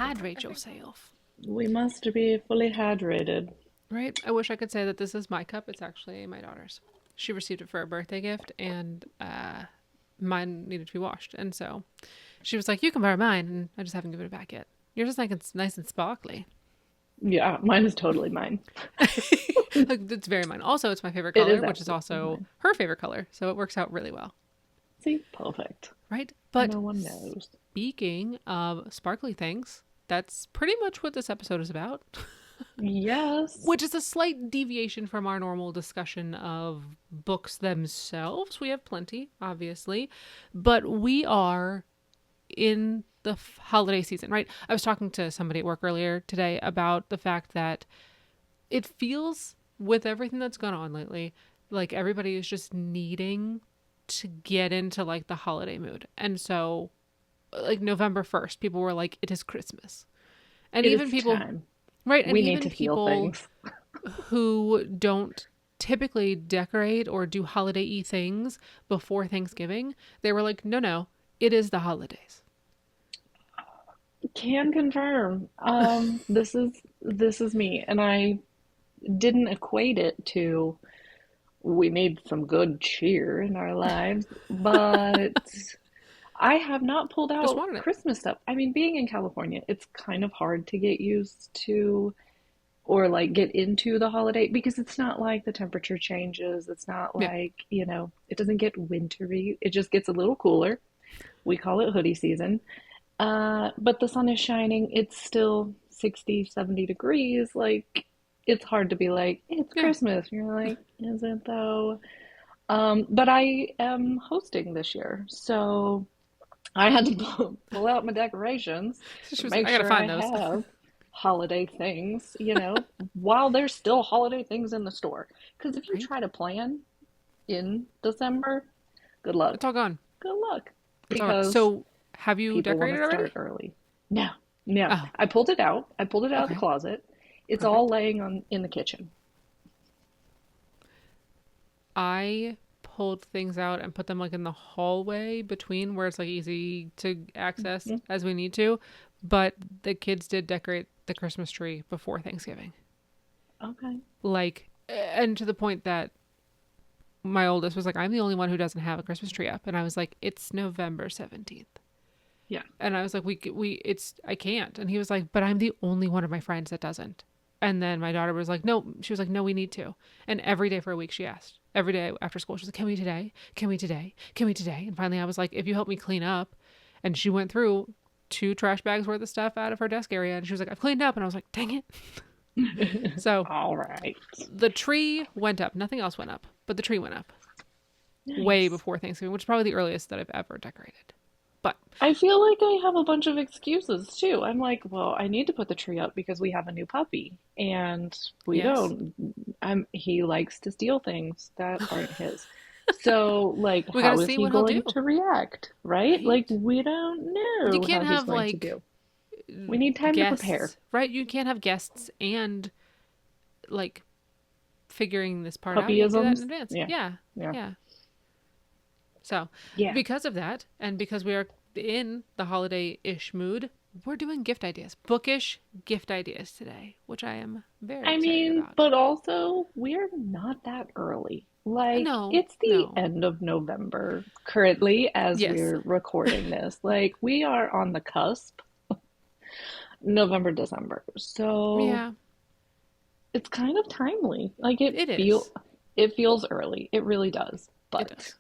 hydrate yourself. We must be fully hydrated. Right? I wish I could say that this is my cup. It's actually my daughter's. She received it for a birthday gift, and mine needed to be washed. And so she was like, "You can borrow mine," and I just haven't given it back yet. Yours is like it's nice and sparkly. Yeah, mine is totally mine. Like it's very mine. Also, it's my favorite It is color, which is absolutely also mine. her favorite color. So it works out really well. See, perfect. Right? But No one knows. speaking of sparkly things, that's pretty much what this episode is about. Yes. Which is a slight deviation from our normal discussion of books themselves. We have plenty, obviously, but we are in the holiday season, right? I was talking to somebody at work earlier today about the fact that it feels, with everything that's gone on lately, like everybody is just needing to get into like the holiday mood. And so, like November 1st, people were like, it is Christmas. And It even is people, time. right? And We need even to feel people things. who don't typically decorate or do holiday-y things before Thanksgiving, they were like, no, no, it is the holidays. Can confirm. This is me, and I didn't equate it to we need some good cheer in our lives, but I have not pulled Just out wanted it. Christmas stuff. I mean, being in California, it's kind of hard to get used to or like get into the holiday because it's not like the temperature changes. It's not Yeah. like, it doesn't get wintry. It just gets a little cooler. We call it hoodie season. But the sun is shining. It's still 60, 70 degrees. Like, it's hard to be like, it's Yeah. Christmas. You're like, is it though? But I am hosting this year. So I had to pull out my decorations, She was like, make I gotta sure I find those. have holiday things, while there's still holiday things in the store. Because if you Right? try to plan in December, good It's luck. all gone. Good luck. It's all gone. Because So, have you people want to decorated start already? early. No, no. Oh, I pulled it out. I pulled it out of the okay. closet. It's all Perfect. laying on in the kitchen. I pulled things out and put them like in the hallway between where it's like easy to access Mm, as we need to. But the kids did decorate the Christmas tree before Thanksgiving. okay. Like, and to the point that my oldest was like, I'm the only one who doesn't have a Christmas tree up. And I was like, it's November 17th. Yeah. And I was like, I can't. And he was like, but I'm the only one of my friends that doesn't. And then my daughter was like, no, she was like, no, we need to. And every day for a week she asked. Every day after school, she was like, can we today? Can we today? Can we today? And finally I was like, if you help me clean up. And she went through 2 trash bags worth of stuff out of her desk area. And she was like, I've cleaned up. And I was like, dang it. So All right. the tree went up. Nothing else went up, but the tree went up way Nice. before Thanksgiving, which is probably the earliest that I've ever decorated. But I feel like I have a bunch of excuses too. I'm like, well, I need to put the tree up because we have a new puppy and we yes, don't he likes to steal things that aren't his. So, like, we got to how is see he what he'll going do, to react, right? Like, right? we don't You know how can't he's have going to like do. We need time to prepare. guests, right? You can't have guests and like figuring this part out. You have to do that in Puppyisms. advance. Yeah. Yeah, Yeah. yeah. So, Yeah. because of that, and because we are in the holiday-ish mood, we're doing gift ideas, bookish gift ideas today, which I am very I excited mean, about. but also, we're not that early. Like, No, it's the no. end of November currently as Yes. we're recording this. Like, we are on the cusp, November, December. So Yeah, it's kind of timely. Like, it is. it feels early. It really does. It But does.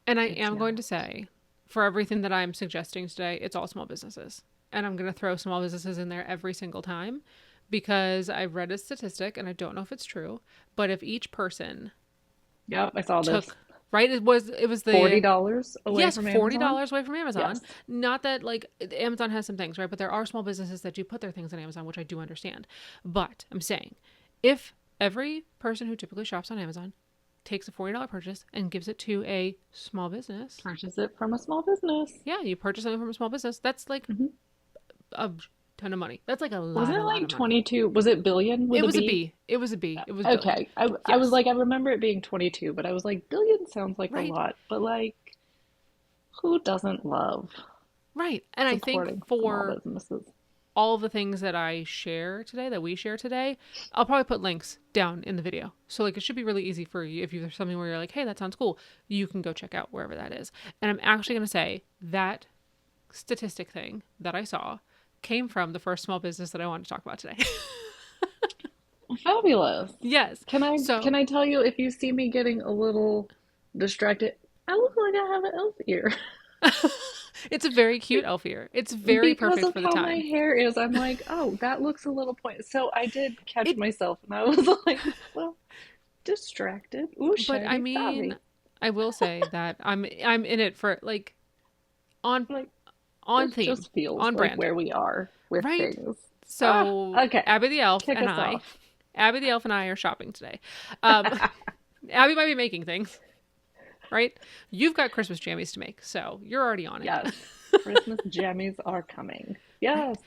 And I it's am going to not. say, for everything that I'm suggesting today, it's all small businesses. And I'm going to throw small businesses in there every single time because I've read a statistic and I don't know if it's true, but if each person Yep, I saw this. took, right, it was the $40 away yes, from $40 Amazon? away from Amazon. Yes. Not that like Amazon has some things, right? But there are small businesses that do put their things on Amazon, which I do understand. But I'm saying if every person who typically shops on Amazon takes a $40 purchase and gives it to a small business, Purchase it from a small business. yeah, you purchase something from a small business, that's like Mhm. a ton of money. That's like Wasn't a it lot like of money. 22? Was it billion with It a was a B? B. It was a B. It was billion. Okay. I was Yes. like, I remember it being 22, but I was like, billion sounds like a Right. lot. But like, who doesn't love Right. And I think supporting small for businesses? all of the things that I share today, that we share today, I'll probably put links down in the video. So like it should be really easy for you if there's something where you're like, hey, that sounds cool. You can go check out wherever that is. And I'm actually going to say that statistic thing that I saw came from the first small business that I wanted to talk about today. Fabulous. Yes. Can So I tell you if you see me getting a little distracted, I look like I have an elf ear. it's a very cute elf ear. It's very Because perfect of for the how my time. hair is, I'm like, oh, that looks a little point. So I did catch It, myself and I was like, well, distracted. Ooh, but I shiny, mean, sorry. I will say that I'm in it for like on Like, on this theme, just feels on like brand, where we are with right? things. Ah, So okay. Kick us off. Abby the elf and I are shopping today. Abby might be making things, right? You've got Christmas jammies to make, so you're already on it. Yes. Christmas jammies are coming. Right? Yes.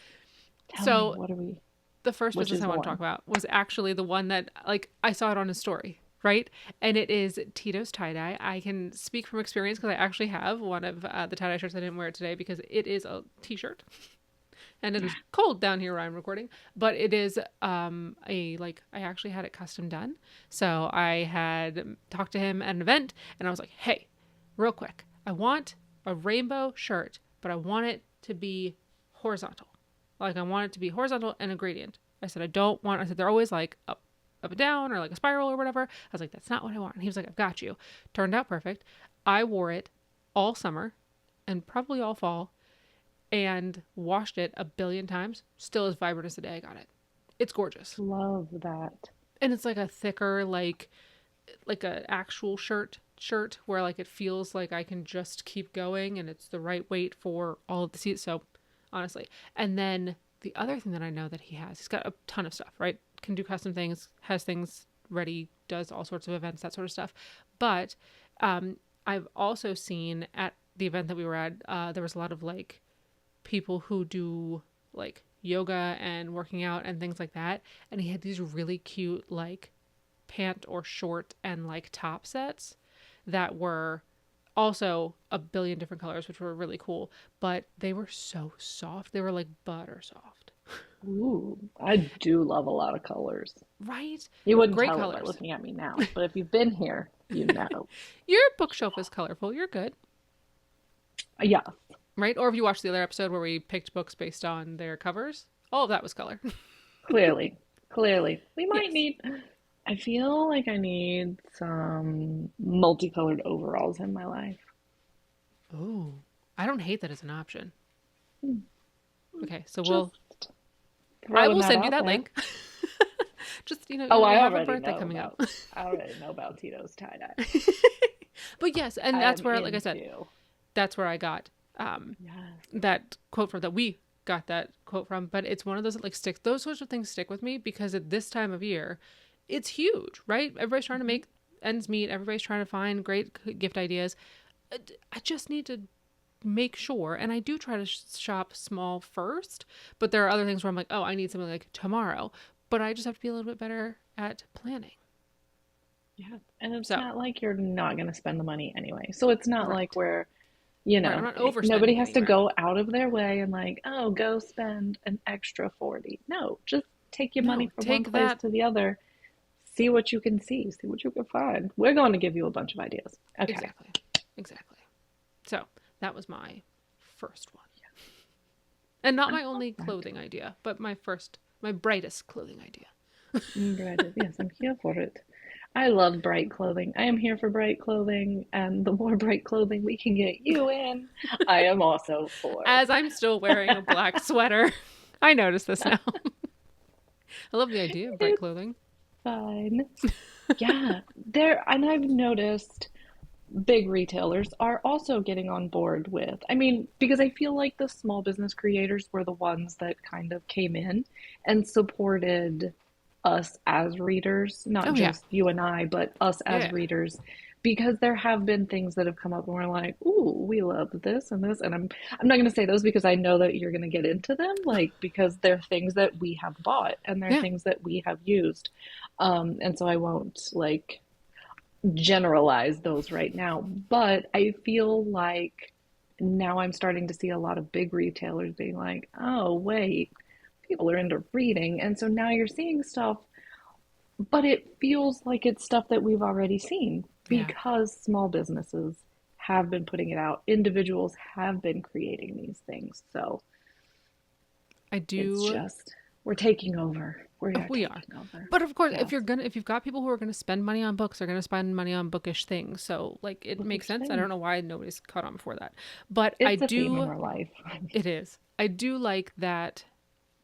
Tell me, So what are we? the first Which business is I the want to one? talk about was actually the one that like I saw it on his story, right? And it is Tito's tie dye. I can speak from experience because I actually have one of the tie dye shirts. I didn't wear it today because it is a t-shirt, and it is cold down here where I'm recording. But it is a like I actually had it custom done. So I had talked to him at an event, and I was like, hey, real quick, I want a rainbow shirt, but I want it to be horizontal. Like I want it to be horizontal and a gradient. I said I said they're always like up and down or like a spiral or whatever. I was like, that's not what I want. And he was like, I've got you. Turned out perfect. I wore it all summer and probably all fall and washed it a billion times. Still as vibrant as the day I got it. It's gorgeous. Love that. And it's like a thicker, like a actual shirt where like it feels like I can just keep going and it's the right weight for all of the seats. So honestly. And then the other thing that I know that he's got a ton of stuff, right? Can do custom things, has things ready, does all sorts of events, that sort of stuff. But I've also seen at the event that we were at, there was a lot of like people who do like yoga and working out and things like that. And he had these really cute like pant or short and like top sets that were also a billion different colors, which were really cool, but they were so soft. They were like butter soft. Ooh, I do love a lot of colors. Right? You wouldn't Great tell it by colors. looking at me now, but if you've been here, you know. Your bookshelf is colorful. You're good. Yeah, Right? Or if you watched the other episode where we picked books based on their covers, all of that was color. clearly. Clearly. We might Yes. need, I feel like I need some multicolored overalls in my life. Oh, I don't hate that as an option. Hmm, Okay, so Just I throwing will that send you out that there. link. Just, Oh, we have a birthday coming up. I already know about Tito's tie-dye. But yes, and I that's am where, like I said, into. that's where I got Yes. that quote from, that we got that quote from. But it's one of those that like sticks, those sorts of things stick with me because at this time of year, it's huge, right? Everybody's trying to Mhm. make ends meet, everybody's trying to find great gift ideas. I just need to make sure, and I do try to shop small first, but there are other things where I'm like, oh, I need something like tomorrow, but I just have to be a little bit better at planning. Yeah. And it's So, not like you're not going to spend the money anyway. So it's not like right. we're, Right, I'm not nobody overspending has to anywhere. go out of their way and like, oh, go spend an extra 40. No, just take your money No, from one take place that. to the other. See what you can see what you can find. We're going to give you a bunch of ideas. Okay. Exactly. Exactly. So, that was my first one. And not I my love only that. clothing idea, but my brightest clothing idea. Breaded. Yes, I'm here for it. I love bright clothing. I am here for bright clothing, and the more bright clothing we can get you in, I am also for. As I'm still wearing a black sweater. I notice this now. I love the idea of bright It's clothing. fine. Yeah, and I've noticed big retailers are also getting on board with, I mean, because I feel like the small business creators were the ones that kind of came in and supported us as readers, not Oh, yeah. just you and I, but us as Yeah. readers, because there have been things that have come up and we're like, ooh, we love this and this. And I'm not going to say those because I know that you're going to get into them, like, because they're things that we have bought and they're Yeah. things that we have used. And so I won't like generalize those right now, but I feel like now I'm starting to see a lot of big retailers being like, oh, wait, people are into reading. And so now you're seeing stuff, but it feels like it's stuff that we've already seen Yeah. because small businesses have been putting it out. Individuals have been creating these things. So I it's do. just, we're taking over. We are We are. taking over. But of course, Yes. if you've got people who are gonna spend money on books, they're gonna spend money on bookish things. So like it makes Bookish sense. I don't things. know why nobody's caught on before that. But I It's a theme in do our life. it is. I do like that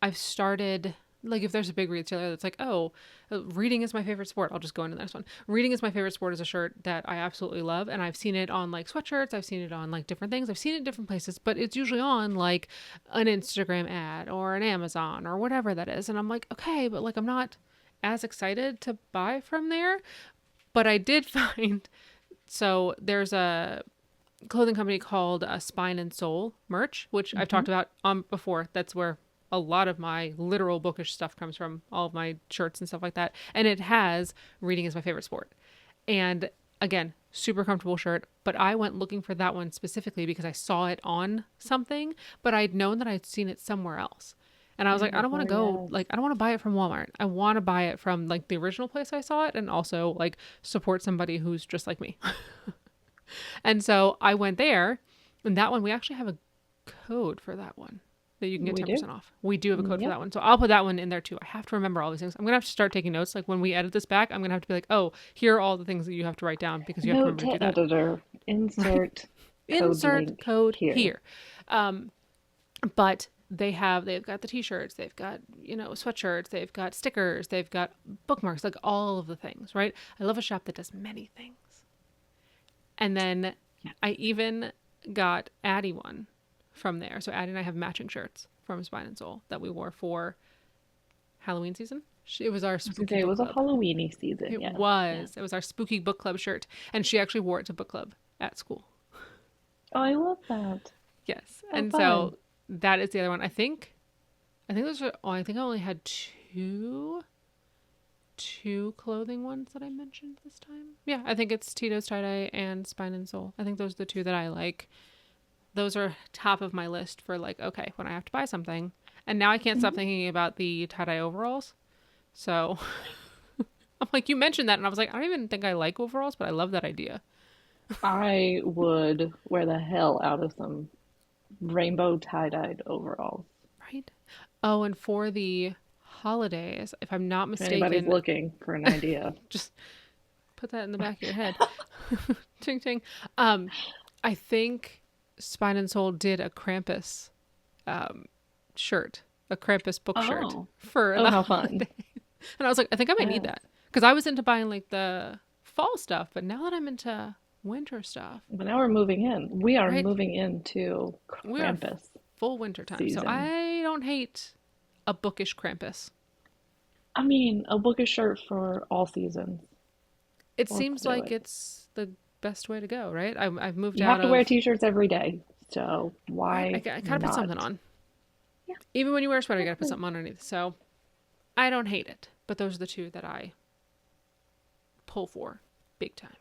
I've started like if there's a big retailer that's like, oh, reading is my favorite sport, I'll just go into the next one. Reading is my favorite sport is a shirt that I absolutely love, and I've seen it on like sweatshirts, I've seen it on like different things, I've seen it in different places, but it's usually on like an Instagram ad or an Amazon or whatever that is, and I'm like, okay, but like I'm not as excited to buy from there. But I did find so there's a clothing company called Spine and Soul Merch, which I've Hmm. talked about before. That's where a lot of my literal bookish stuff comes from, all of my shirts and stuff like that. And it has reading is my favorite sport. And again, super comfortable shirt, but I went looking for that one specifically because I saw it on something, but I'd known that I'd seen it somewhere else. And I was Seen like, it I don't want to before, go, yes. like, I don't want to buy it from Walmart. I want to buy it from, like, the original place I saw it and also, like, support somebody who's just like me. And so I went there, and that one, we actually have a code for that one that you can get We do. 10% off. We do have a code for Yep. that one. So I'll put that one in there too. I have to remember all these things. I'm going to have to start taking notes. Like when we edit this back, I'm going to have to be like, oh, here are all the things that you have to write down because you have to Note remember to do to that. editor. Right? Insert code Insert link code here. here. Um, but they've got the t-shirts, they've got, sweatshirts, they've got stickers, they've got bookmarks, like all of the things, right? I love a shop that does many things. And then I even got Addie one from there. So Addie and I have matching shirts from Spine and Soul that we wore for Halloween season. It was our I was gonna spooky say it book was a club. Halloweeny season. It Yes. Yes. was. It was our spooky book club shirt. And she actually wore it to book club at school. Oh, I love that. Yes. How And fun. so that is the other one. I think those are I think I only had two clothing ones that I mentioned this time. Yeah, I think it's Tito's tie dye and Spine and Soul. I think those are the two that I like. Those are top of my list for like, okay, when I have to buy something. And now I can't stop Mhm. thinking about the tie dye overalls. So I'm like, you mentioned that, and I was like, I don't even think I like overalls, but I love that idea. I would wear the hell out of some rainbow tie-dyed overalls. Right? Oh, and for the holidays, if I'm not If anybody's mistaken, looking for an idea. just put that in the back of your head. Ting ting. Um, I think Spine and Soul did a Krampus um, shirt, a Krampus book shirt Oh. for Oh, the how fun. holiday. And I was like, I think I might need Yes. that because I was into buying like the fall stuff, but now that I'm into winter stuff, But now we're moving in. We are right? moving into We are Krampus full winter time, so season. I don't hate a bookish Krampus. I mean, a bookish shirt for all seasons. It Let's seems do like it. it's the best way to go, right? I've moved You out have to wear of t-shirts every day, so right. I, why I gotta put something not? on. Yeah, Even when you wear a sweater, you gotta put exactly. something on underneath. So I don't hate it, but those are the two that I pull for big time.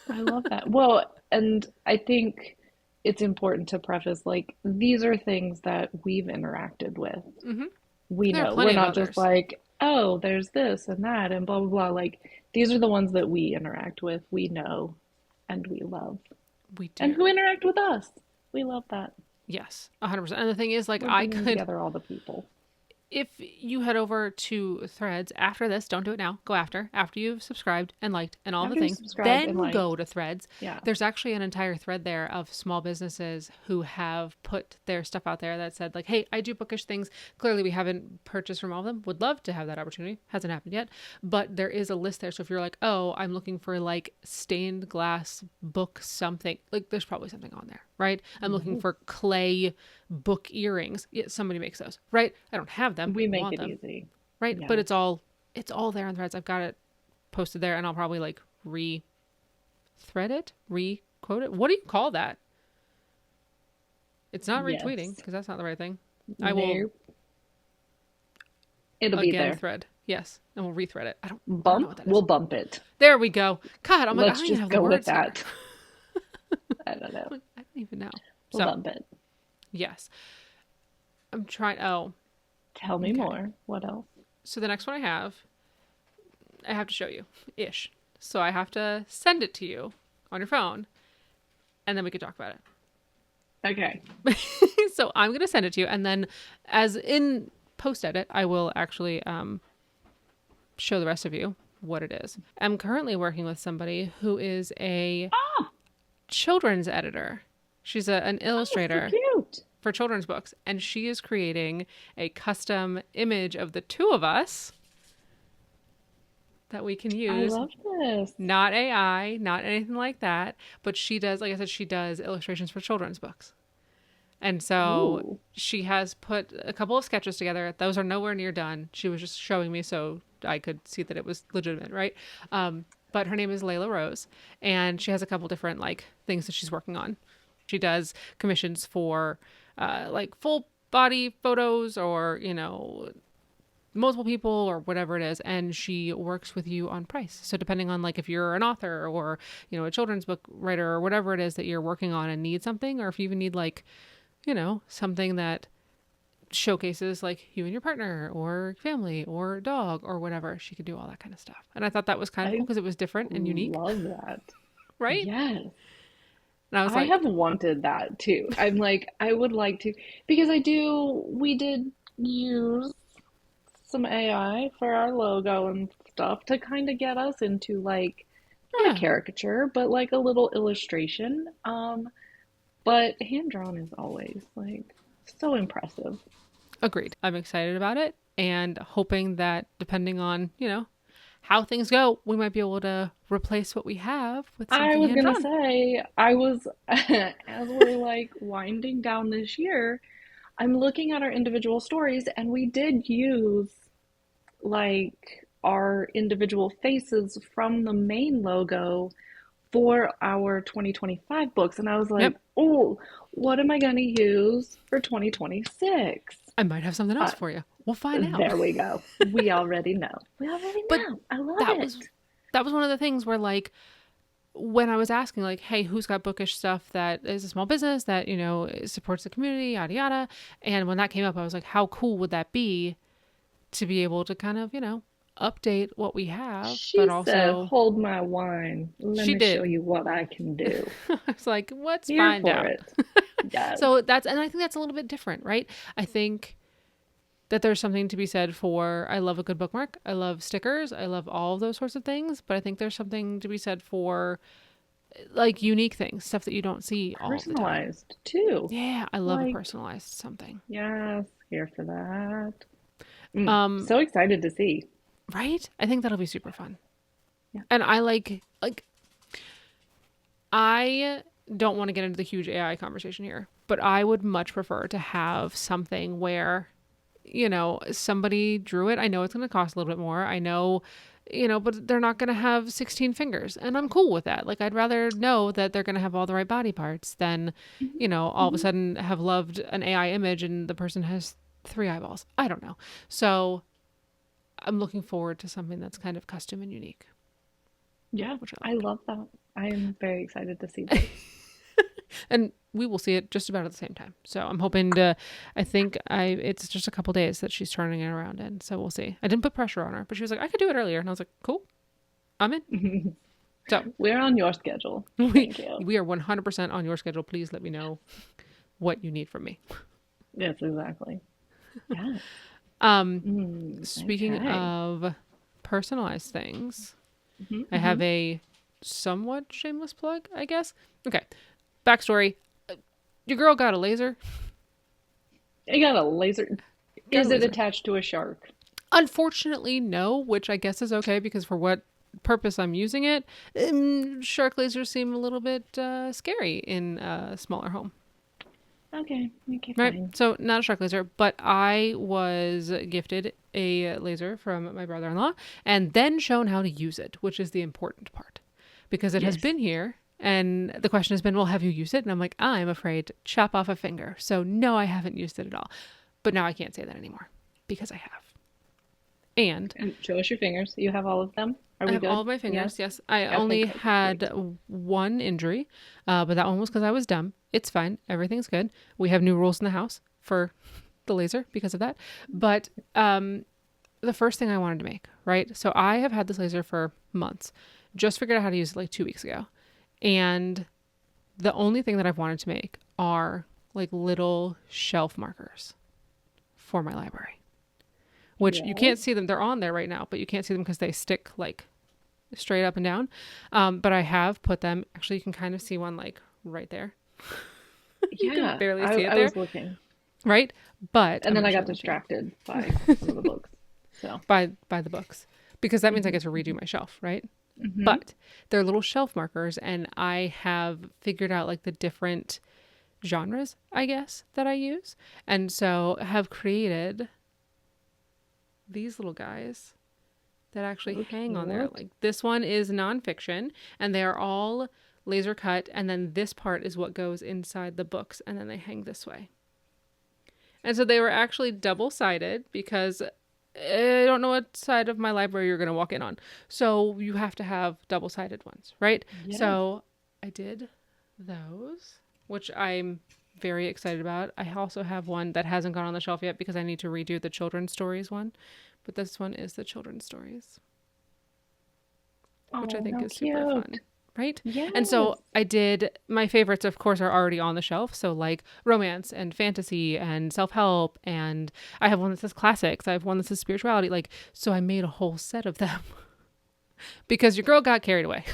I love that. Well, and I think it's important to preface like these are things that we've interacted with. Mm-hmm. We There are know. We're plenty of not just others. like, oh, there's this and that and blah blah blah. Like these are the ones that we interact with, we know, and we love. We And who do. interact with us. We love that. Yes, 100%. And the thing is, like, We're I bringing could together all the people. if you head over to Threads after this, don't do it now. Go after you've subscribed and liked and all the After you things. subscribed and Then liked, go to Threads. yeah. There's actually an entire thread there of small businesses who have put their stuff out there that said like, "Hey, I do bookish things. Clearly, we haven't purchased from all of them. Would love to have that opportunity. Hasn't happened yet, but there is a list there. So if you're like, oh, I'm looking for like stained glass book something, like there's probably something on there, right? I'm looking Mhm. for clay book earrings. Yeah, somebody makes those, right? I don't have them. We I make want it them, easy. right? But Yes. it's all there on Threads. I've got it posted there, and I'll probably like re-thread it, re-quote it. What do you call that? It's not retweeting Yes. because that's not the right thing. I will Nope. It'll be again there. thread, yes, and we'll rethread it. I don't know Bump, what that we'll is. bump it. There we go. God, I'm like I Let's don't even just have the go with words here. that. I don't know. I'm like, I don't even know. We'll So bump it. yes, I'm trying. Oh, Tell me Okay. more. What else? So the next one I have to show you ish. So I have to send it to you on your phone and then we could talk about Okay. it. So I'm going to send it to you. And then as in post edit, I will actually show the rest of you what it is. I'm currently working with somebody who is a Ah, children's editor. She's an oh, so illustrator cute. for children's books, and she is creating a custom image of the two of us that we can I use. love this. Not AI, not anything like that, but she does, like I said, she does illustrations for children's books. And so Ooh. she has put a couple of sketches together. Those are nowhere near done. She was just showing me so I could see that it was legitimate, right? But her name is Layla Rose, and she has a couple different like things that she's working on. She does commissions for like full body photos or, multiple people or whatever it is, and she works with you on price. So depending on like if you're an author or, a children's book writer or whatever it is that you're working on and need something, or if you even need like, something that showcases like you and your partner or family or dog or whatever, she could do all that kind of stuff. And I thought that was kind of cool I because it was different and unique, love that. right? Yes. And I was I have like, wanted that too. I'm like, I would like to, because we did use some AI for our logo and stuff to kind of get us into like, not a yeah, caricature, but like a little illustration. But hand drawn is always like so impressive. agreed. I'm excited about it and hoping that depending on, how things go, we might be able to replace what we have with I something was hand gonna drawn. say, I was, as we're like winding down this year, I'm looking at our individual stories, and we did use like our individual faces from the main logo for our 2025 books. And I was like, Yep. oh, what am I going to use for 2026? I might have something else Uh, for you. We'll find out. there we go. We already know. We already But know. I love that was it. that was one of the things where like when I was asking like, hey, who's got bookish stuff that is a small business that, supports the community, yada yada. And when that came up, I was like, how cool would that be to be able to kind of, update what we have, but She said, also hold my wine. Let she me show did. you what I can do. I was like, let's Here find for out. it. Yes. So and I think that's a little bit different, right? I think that there's something to be said for I love a good bookmark. I love stickers. I love all of those sorts of things. But I think there's something to be said for like unique things, stuff that you don't see all the time. Personalized too. Yeah, I love a Like, personalized something. yes, here for that. Um, So excited to see. right? I think that'll be super fun. Yeah. And I like I don't want to get into the huge AI conversation here, but I would much prefer to have something where, somebody drew it. I know it's going to cost a little bit more. I know, but they're not going to have 16 fingers. And I'm cool with that. Like, I'd rather know that they're going to have all the right body parts than, Mhm, all of a mhm. sudden have loved an AI image and the person has 3 eyeballs. I don't know. So I'm looking forward to something that's kind of custom and unique, Yeah, which I I like. love that. I am very excited to see this. And we will see it just about at the same time. So I'm hoping it's just a couple days that she's turning it around in. So we'll see. I didn't put pressure on her, but she was like, I could do it earlier. And I was like, cool, I'm in. So We're on your schedule. we, Thank you. we are 100% on your schedule. Please let me know what you need from me. Yes, exactly. Yeah. Speaking Okay. of personalized things, Hmm, I hmm. have a somewhat shameless plug, I guess. Okay. Backstory. Your girl got a laser. I got a laser. Got a Is it laser. attached to a shark? Unfortunately, no, which I guess is okay because for what purpose I'm using it, shark lasers seem a little bit scary in a smaller home. Okay. Okay, Right, fine. so not a shark laser, but I was gifted a laser from my brother-in-law and then shown how to use it, which is the important part because it has Yes. been here and the question has been, well, have you used it? And I'm like, I'm afraid to chop off a finger. So no, I haven't used it at all. But now I can't say that anymore because I have. And And show us your fingers. You have all of them? Are I we have all good? of my Yes? fingers. Yes, I Okay, only good. Great. had one injury, but that one was because I was dumb. It's fine. Everything's good. We have new rules in the house for the laser because of that. But the first thing I wanted to make, right? So I have had this laser for months. Just figured out how to use it like 2 weeks ago. And the only thing that I've wanted to make are like little shelf markers for my library, which you Yeah. can't see them. They're on there right now, but you can't see them because they stick like straight up and down. But I have put them, actually, you can kind of see one like right there. You can Yeah. barely I, see it I there, was looking. right? But And I'm then going to I show got them to you distracted by some of the books. So. by the books because that means I Hmm. get to redo my shelf, right? Hmm. But they're little shelf markers, and I have figured out like the different genres, I guess, that I use. And so have created these little guys that actually So hang on there. cute. Like this one is nonfiction, and they are all laser cut, and then this part is what goes inside the books, and then they hang this way. And so they were actually double sided because I don't know what side of my library you're going to walk in on. So you have to have double sided ones, right? Yes. So I did those, which I'm very excited about. I also have one that hasn't gone on the shelf yet because I need to redo the children's stories one. But this one is the children's stories, which I Oh, think how is super cute. fun. Right? And Yes. so I did, my favorites, of course, are already on the shelf. So, like romance and fantasy and self help. And I have one that says classics. I have one that says spirituality. Like, so I made a whole set of them because your girl got carried away.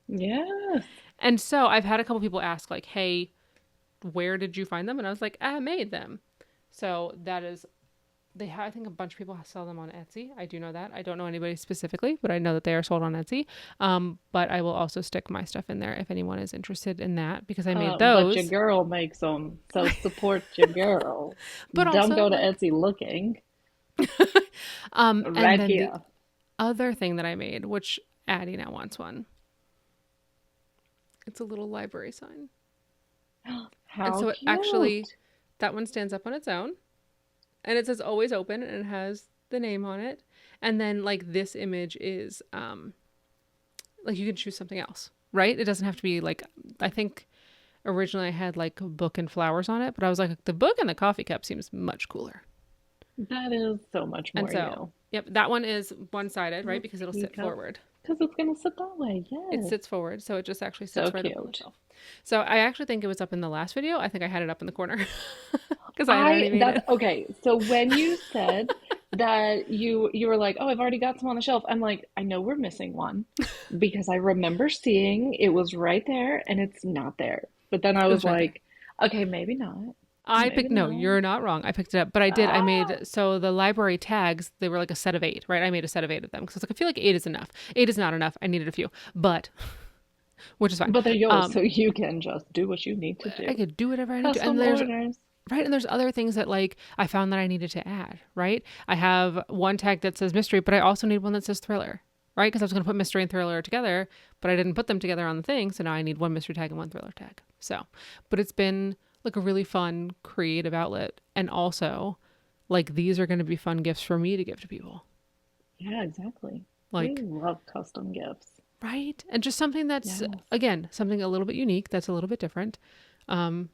Yes. And so I've had a couple people ask, like, hey, where did you find them? And I was like, I made them. So that is, I think a bunch of people sell them on Etsy. I do know that. I don't know anybody specifically, but I know that they are sold on Etsy. But I will also stick my stuff in there if anyone is interested in that because I made But your those. girl makes them, so support your girl. But Don't also go to like, Etsy looking. and Right then the here. other thing that I made, which Addie now wants one, it's a little library sign. And How so it actually, cute. that one stands up on its own and it says always open and it has the name on it. And then like this image is like you can choose something else, right? It doesn't have to be like, I think originally I had like a book and flowers on it, but I was like, the book and the coffee cup seems much cooler. That is so much And more so, you. yep, that one is one sided, right? Little Because it'll sit teacup. forward. Because it's going to sit that way. It Yes. sits forward, so it just actually So sits right up on the cute. shelf. So I actually think it was up in the last video. I think I had it up in the corner because I had already made That's it. okay. So when you said that you were like, "Oh, I've already got some on the shelf." I'm like, "I know we're missing one because I remember seeing it was right there and it's not there." But then I It was was right there. like, "Okay, maybe not. I Maybe picked, no, not." you're not wrong. I picked it up, but I did. I Ah, made, so the library tags, they were like a set of 8, right? I made a set of 8 of them because I was like, I feel like 8 is enough. 8 is not enough. I needed a few, but, which is fine. but they're yours, so Um, you can just do what you need to I do. could do whatever I need to. And Custom there's, orders. right. And there's other things that like I found that I needed to add, right? I have one tag that says mystery, but I also need one that says thriller, right? Because I was going to put mystery and thriller together, but I didn't put them together on the thing. So now I need one mystery tag and one thriller tag. So, but it's been like a really fun creative outlet. And also, like, these are going to be fun gifts for me to give to people. Yeah, exactly. We Like, love custom gifts. right? And just something that's, Yes. again, something a little bit unique, that's a little bit different. Um,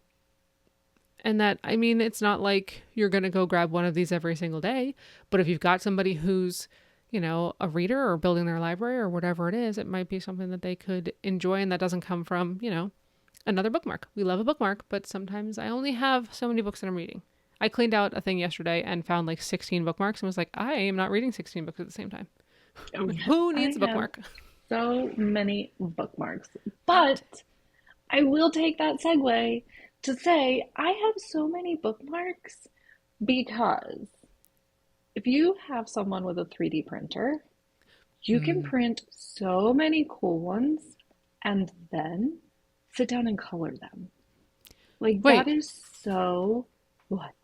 And that, I mean, it's not like you're going to go grab one of these every single day, but if you've got somebody who's, you know, a reader or building their library or whatever it is, it might be something that they could enjoy and that doesn't come from, you know, another bookmark. We love a bookmark, but sometimes I only have so many books that I'm reading. I cleaned out a thing yesterday and found like 16 bookmarks and was like, I am not reading 16 books at the same time. Oh, Like, yeah. who I needs a have bookmark? so many bookmarks. Right. But I will take that segue to say I have so many bookmarks because if you have someone with a 3D printer, you can Mm. print so many cool ones and then sit down and color them. Like that Wait, is so what?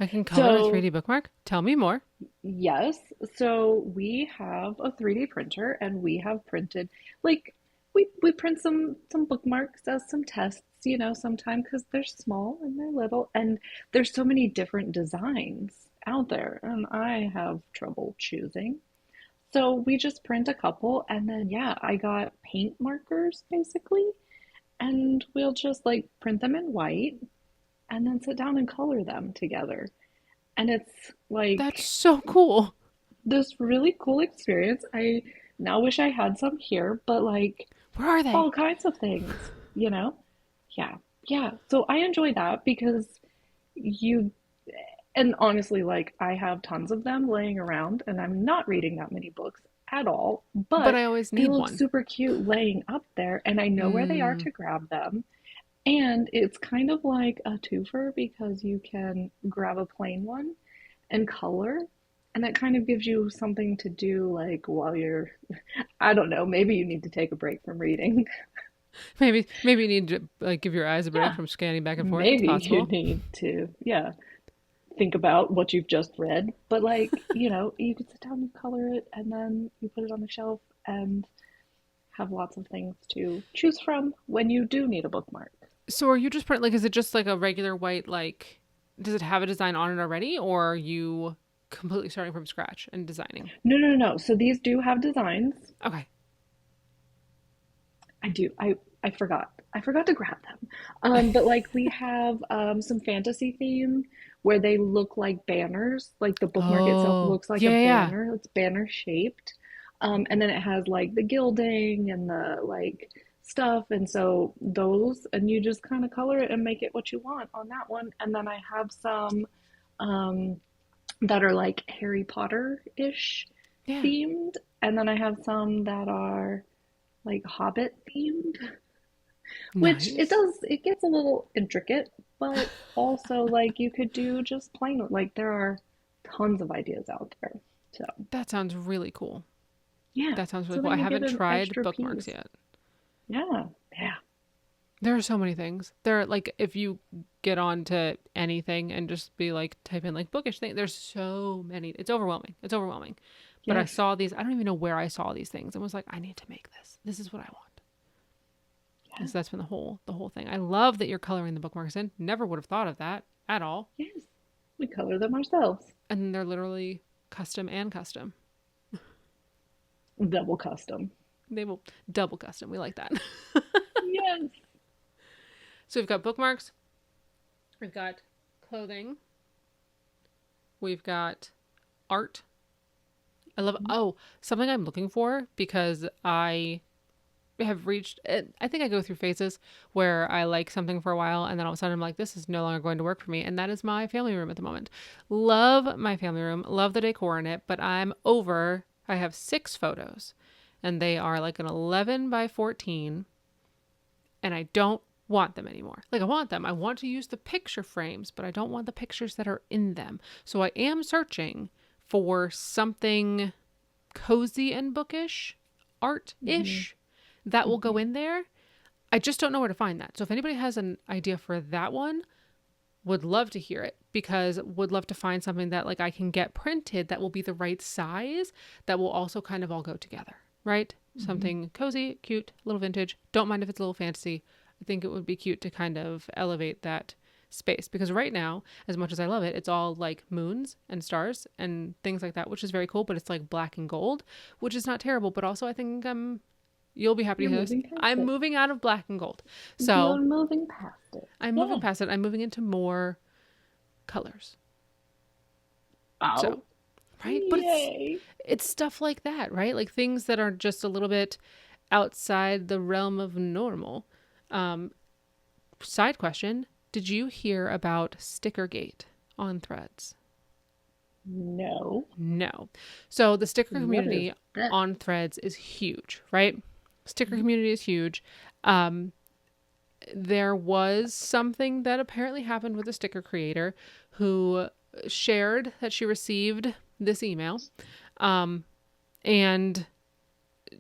I can color a So 3D bookmark? Tell me more. yes, so we have a 3D printer and we have printed like we print some bookmarks as some tests, sometimes because they're small and they're little and there's so many different designs out there and I have trouble choosing. So we just print a couple and then yeah, I got paint markers basically and we'll just like print them in white and then sit down and color them together. And it's That's like so cool. this really cool experience. I now wish I had some here, but like Where are they? all kinds of things, you know? Yeah. Yeah. So I enjoy that because you, and honestly, like I have tons of them laying around and I'm not reading that many books at all, But but I always they need look one. super cute laying up there and I know where they are Mm. to grab them. And it's kind of like a twofer because you can grab a plain one and color. And that kind of gives you something to do like while you're, I don't know, maybe you need to take a break from reading. Maybe you need to like give your eyes a break Yeah, from scanning back and forth. It's maybe you possible. need to, yeah, think about what you've just read. But like, you could sit down and color it and then you put it on the shelf and have lots of things to choose from when you do need a bookmark. So are you just print like is it just like a regular white like does it have a design on it already or are you completely starting from scratch and designing? No, no, no. So these do have designs. Okay. I do. I forgot. I forgot to grab them. But like we have some fantasy theme where they look like banners. Like the bookmark itself Oh, looks like yeah, a yeah, yeah. banner. It's banner shaped. And then it has like the gilding and the like stuff. And so those, and you just kind of color it and make it what you want on that one. And then I have some um, that are like Harry Potter-ish Yeah. themed. And then I have some that are like Hobbit themed, which Nice. it gets a little intricate, but also like you could do just plain, like there are tons of ideas out there. So, That sounds really cool. yeah. That sounds really So cool. I then you get haven't an tried extra bookmarks piece. yet. Yeah. Yeah. There are so many things. There are like if you get on to anything and just be like type in like bookish thing, there's so many. It's overwhelming. It's overwhelming. But I Yes. saw these. I don't even know where I saw these things and was like, I need to make this. This is what I want. And Yeah. so that's been the whole thing. I love that you're coloring the bookmarks in. Never would have thought of that at all. Yes. We color them ourselves. And they're literally custom and custom. Double custom. They will double custom. We like that. Yes. So we've got bookmarks, we've got clothing, we've got art. I love something I'm looking for because I have reached I think I go through phases where I like something for a while and then all of a sudden I'm like this is no longer going to work for me and that is my family room at the moment. Love my family room, love the decor in it, but I have 6 photos and they are like an 11 by 14 and I don't want them anymore. Like I want them. I want to use the picture frames, but I don't want the pictures that are in them. So I am searching for something cozy and bookish, Mm-hmm. art-ish that will go Mm-hmm. in there. I just don't know where to find that. So if anybody has an idea for that one, would love to hear it because would love to find something that like I can get printed that will be the right size that will also kind of all go together, right? Mm-hmm. Something cozy, cute, a little vintage. Don't mind if it's a little fantasy. I think it would be cute to kind of elevate that space because right now, as much as I love it, it's all like moons and stars and things like that, which is very cool, but it's like black and gold, which is not terrible, but also I think you'll be happy to You're hear this. moving past I'm it. moving out of black and gold. You're So, moving past it. I'm moving Yeah. past it. I'm moving into more colors. Oh. So, right? But Yay. it's stuff like that, right? Like things that are just a little bit outside the realm of normal. Um, Side question, did you hear about Stickergate on Threads? No. No. So the sticker What is community that? on Threads is huge, right? Sticker Mhm. community is huge. Um, there was something that apparently happened with a sticker creator who shared that she received this email. Um, and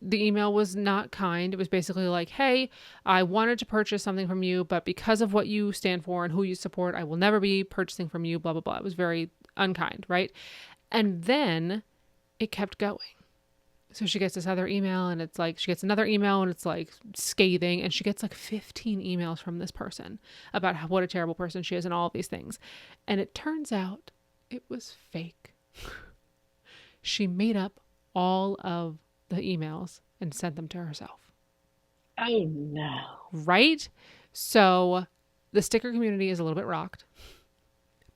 the email was not kind. It was basically like, hey, I wanted to purchase something from you, but because of what you stand for and who you support, I will never be purchasing from you, blah, blah, blah. It was very unkind, right? And then it kept going. So she gets this other email and it's like, she gets another email and it's like scathing. And she gets like 15 emails from this person about what a terrible person she is and all of these things. And it turns out it was fake. She made up all of the emails and sent them to herself. Oh no. Right? So the sticker community is a little bit rocked.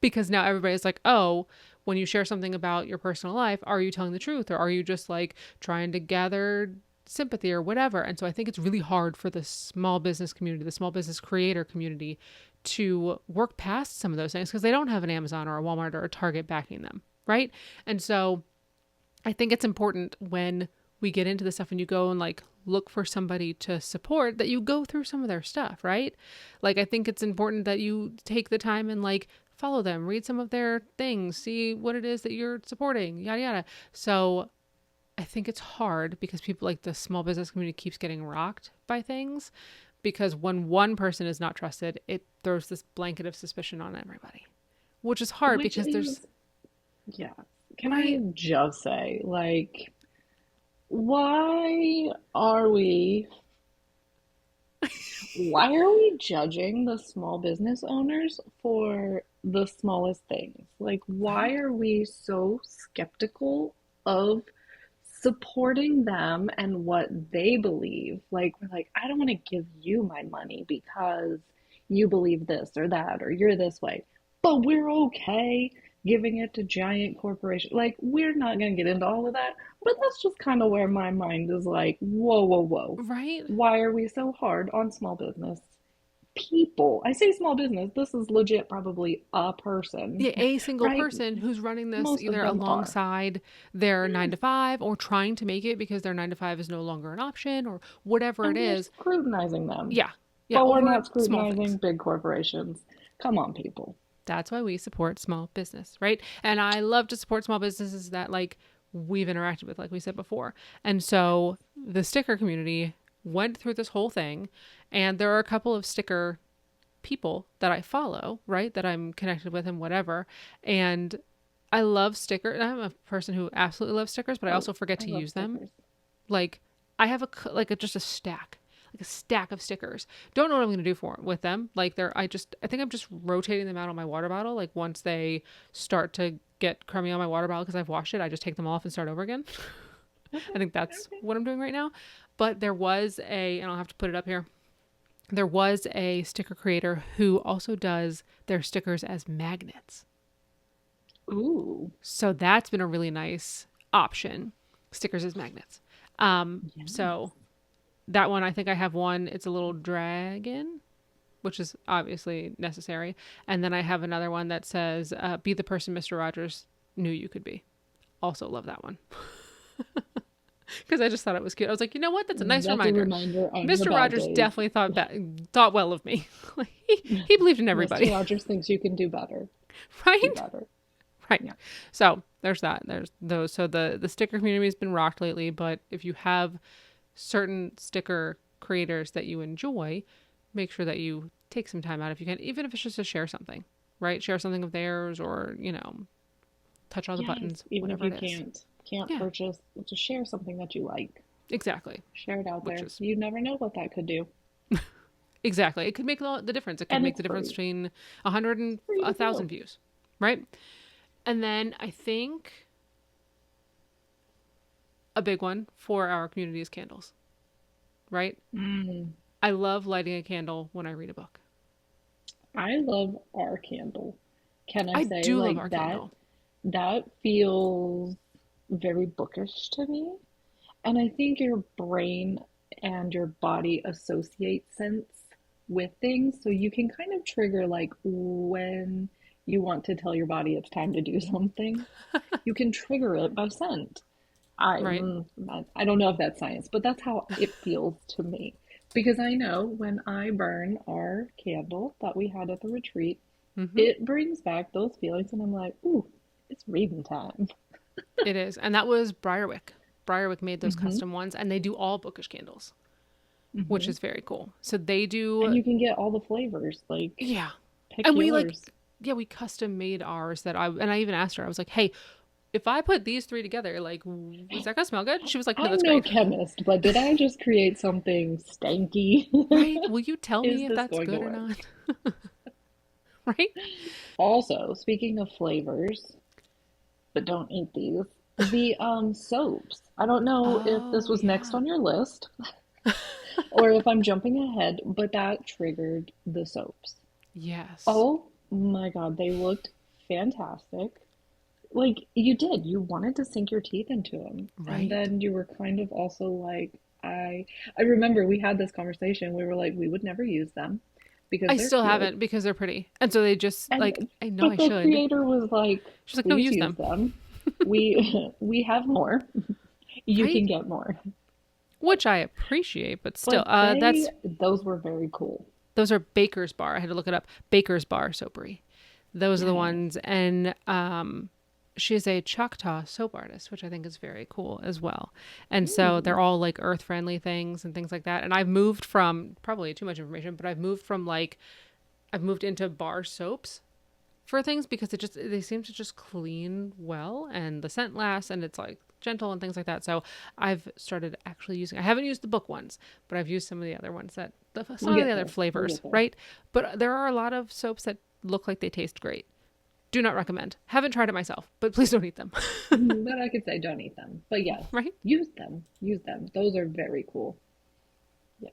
because now everybody's like, oh, when you share something about your personal life, are you telling the truth or are you just like trying to gather sympathy or whatever? And so I think it's really hard for the small business community, the small business creator community to work past some of those things because they don't have an Amazon or a Walmart or a Target backing them, right? And so I think it's important when we get into this stuff and you go and like look for somebody to support that you go through some of their stuff, right? Like I think it's important that you take the time and like follow them, read some of their things, see what it is that you're supporting, yada yada. So I think it's hard because people like the small business community keeps getting rocked by things because when one person is not trusted, it throws this blanket of suspicion on everybody, which is hard Which because there's is, yeah. Can I right. just say, like, why are we why are we judging the small business owners for the smallest things? Like, why Right. are we so skeptical of supporting them and what they believe? Like, we're like, I don't want to give you my money because you believe this or that, or you're this way, but we're okay giving it to giant corporations. Like, we're not going to get into all of that, but that's just kind of where my mind is like, whoa, whoa, whoa. Right. Why are we so hard on small business people? I say small business, this is legit probably a person, Yeah, a single right? person who's running this Most of either them are. alongside their nine Yes. to five or trying to make it because their 9 to 5 is no longer an option or whatever it And we're is. scrutinizing them. Yeah. Yeah. But we're Over not small scrutinizing things. big corporations. Come on, people. That's why we support small business, right? And I love to support small businesses that like we've interacted with, like we said before. And so the sticker community went through this whole thing, and there are a couple of sticker people that I follow, right? That I'm connected with and whatever. And I love stickers. I'm a person who absolutely loves stickers, but I Oh, also forget I to love use them. stickers. Like I have just a stack, like a stack of stickers. Don't know what I'm gonna do for with them. Like I think I'm just rotating them out on my water bottle. Like once they start to get crummy on my water bottle because I've washed it, I just take them off and start over again. Okay, I think that's okay. what I'm doing right now. But there was and I'll have to put it up here. There was a sticker creator who also does their stickers as magnets. Ooh, So that's been a really nice option. Stickers as magnets. yes. So that one, I think I have one. It's a little dragon, which is obviously necessary. And then I have another one that says, be the person Mr. Rogers knew you could be. Also love that one. Because I just thought it was cute. I was like, you know what? That's a nice That's a reminder. reminder on the Mr. bad Rogers days. definitely thought well of me. Like, he believed in Mr. everybody, Rogers thinks you can do better. Do right? better. Right. Yeah. So there's that. There's those. So the sticker community has been rocked lately, but if you have certain sticker creators that you enjoy, make sure that you take some time out if you can, even if it's just to share something, right? Share something of theirs or, touch all the Yes, buttons, even if whatever you it is. can't Yeah, purchase, just share something that you like. exactly. Share it out Which there. is You never know what that could do. exactly. It could make the difference. It could And make it's the difference free. between 100 and It's free a to do. thousand views, right? And then I think a big one for our community is candles, right? Mm. I love lighting a candle when I read a book. I love our candle. Can I I say do love like our that candle. that feels very bookish to me? And I think your brain and your body associate scents with things, so you can kind of trigger like when you want to tell your body it's time to do something. You can trigger it by scent. Right? I don't know if that's science, but that's how it feels to me. Because I know when I burn our candle that we had at the retreat, Mm-hmm. it brings back those feelings, and I'm like, ooh, it's reading time. It is. And that was Briarwick. Briarwick made those Hmm. custom ones, and they do all bookish candles, which Hmm. is very cool. So they And do, you can get all the flavors, like, yeah. pick And we like, yours. yeah, we custom made ours and I even asked her, I was like, hey, if I put these three together, like, is that gonna smell good? She was like, no, I'm that's no great. chemist, but did I just create something stanky? Right? Will you tell Is me if this that's going to good or work? not? Right? Also, speaking of flavors, but don't eat these, the soaps. I don't know if this Oh, was next yeah. on your list or if I'm jumping ahead, but that triggered the soaps. Yes. Oh my God, they looked fantastic. Like you did, you wanted to sink your teeth into them. And Right? then you were kind of also like, I remember we had this conversation. We were like, we would never use them because I they're still cute. haven't because they're pretty. And so they just And like, I know but I the should. creator was like, She's like, no, please use use them. them. We have more. You Right? can get more. Which I appreciate, but still, But they that's those were very cool. those are Baker's Bar. I had to look it up. Baker's Bar soapery. Those are the Yes. ones. And she's a Choctaw soap artist, which I think is very cool as well. And so they're Ooh. all like earth friendly things and things like that. And I've moved from probably too much information, but I've moved into bar soaps for things because they seem to just clean well and the scent lasts and it's like gentle and things like that. So I've started actually using. I haven't used the book ones, but I've used some of the other ones some We'll of the get other there. We'll flavors, get there. right? But there are a lot of soaps that look like they taste great. Do not recommend. Haven't tried it myself, but please don't eat them. But I could say don't eat them. But yes, Right? use them. Use them. Those are very cool. Yes.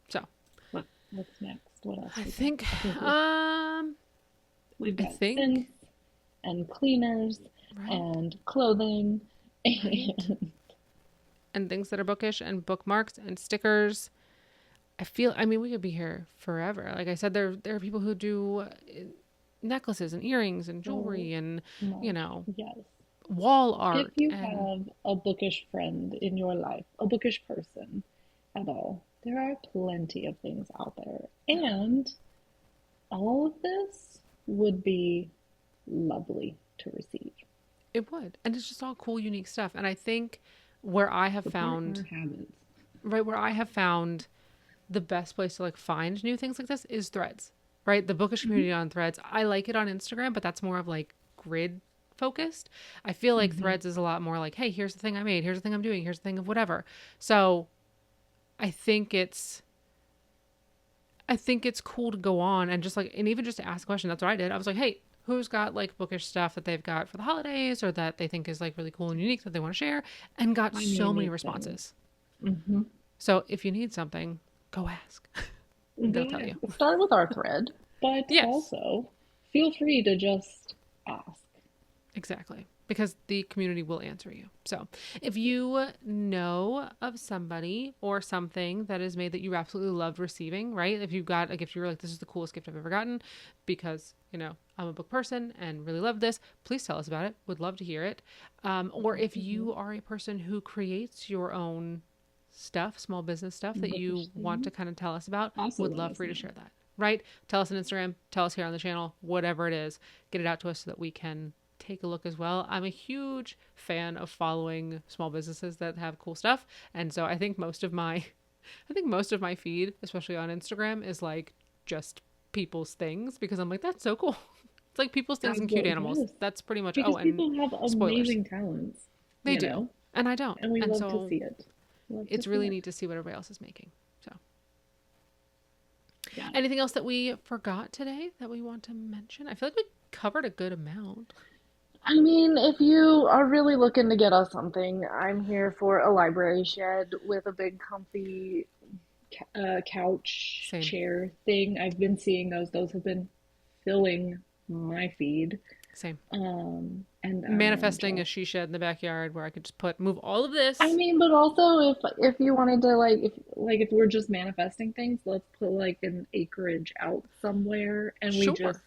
So What's next? What else I we got? think I think we've I got think scents and cleaners right. and clothing Right. and And things that are bookish and bookmarks and stickers. I mean we could be here forever. Like I said, there are people who do necklaces and earrings and so jewelry and you much. know Yes. wall If art you and have a bookish friend in your life, a bookish person at all, there are plenty of things out there. And all of this would be lovely to receive. it would. And it's just all cool, unique stuff. And I think where I have Support found our habits. right where I have found the best place to like find new things like this is Threads. Right? The bookish Hmm. community on Threads. I like it on Instagram, but that's more of like grid focused. I feel like Hmm. Threads is a lot more like, hey, here's the thing I made, here's the thing I'm doing, here's the thing of whatever. So I think it's cool to go on and just like and even just to ask a question. That's what I did. I was like, hey, who's got like bookish stuff that they've got for the holidays or that they think is like really cool and unique that they want to share, and got Find the so many unique things. responses. Hmm. So if you need something, go ask. They'll tell you. Start with our thread, but Yes, also feel free to just ask. exactly. Because the community will answer you. So if you know of somebody or something that is made that you absolutely loved receiving, right? If you've got a gift you're like, this is the coolest gift I've ever gotten because, I'm a book person and really love this, please tell us about it. Would love to hear it. Or if Hmm. you are a person who creates your own stuff, small business stuff that you Bookish want to things. kind of tell us about, Also would let love us for you to know. share that, right? Tell us on Instagram, tell us here on the channel, whatever it is, get it out to us so that we can take a look as well. I'm a huge fan of following small businesses that have cool stuff. And so I think most of my feed, especially on Instagram, is like just people's things because I'm like, that's so cool. It's like people's things and cute Absolutely, animals. yes. That's pretty much, oh, Because and people have spoilers. amazing talents, They you do. know, And I don't. and we And love to so see it. Love to it's see really it. neat to see what everybody else is making. So Yeah. anything else that we forgot today that we want to mention? I feel like we covered a good amount. I mean, if you are really looking to get us something, I'm here for a library shed with a big comfy couch Same. chair thing. I've been seeing those. Those have been filling my feed. Same. And I am Manifesting a just, she shed in the backyard where I could just move all of I this. mean, but also if you wanted to if we're just manifesting things, let's put like an acreage out somewhere and we just Sure.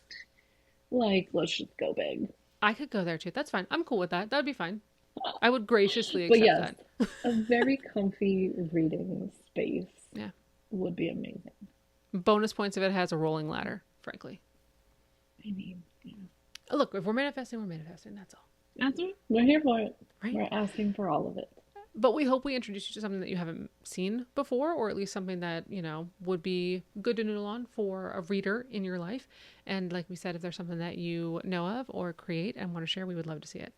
let's just go big. I could go there too. That's fine. I'm cool with that. That would be fine. I would graciously But accept yes, that. a very comfy reading space Yeah. would be amazing. Bonus points if it has a rolling ladder, frankly. I mean, yeah. Look, if we're manifesting, we're manifesting. That's all. That's it. We're here for it. Right? We're asking for all of it. But we hope we introduce you to something that you haven't seen before, or at least something that, would be good to noodle on for a reader in your life. And like we said, if there's something that you know of or create and want to share, we would love to see it.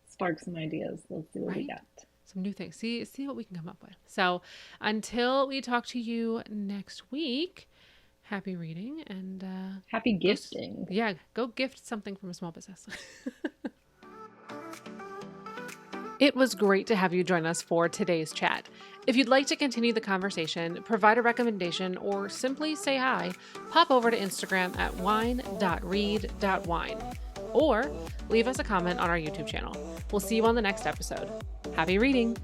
Spark some ideas. Let's see what we Right? got. Some new things. See what we can come up with. So until we talk to you next week, happy reading and Happy go, gifting. yeah, go gift something from a small business. It was great to have you join us for today's chat. If you'd like to continue the conversation, provide a recommendation, or simply say hi, pop over to Instagram at wine.read.wine or leave us a comment on our YouTube channel. We'll see you on the next episode. Happy reading!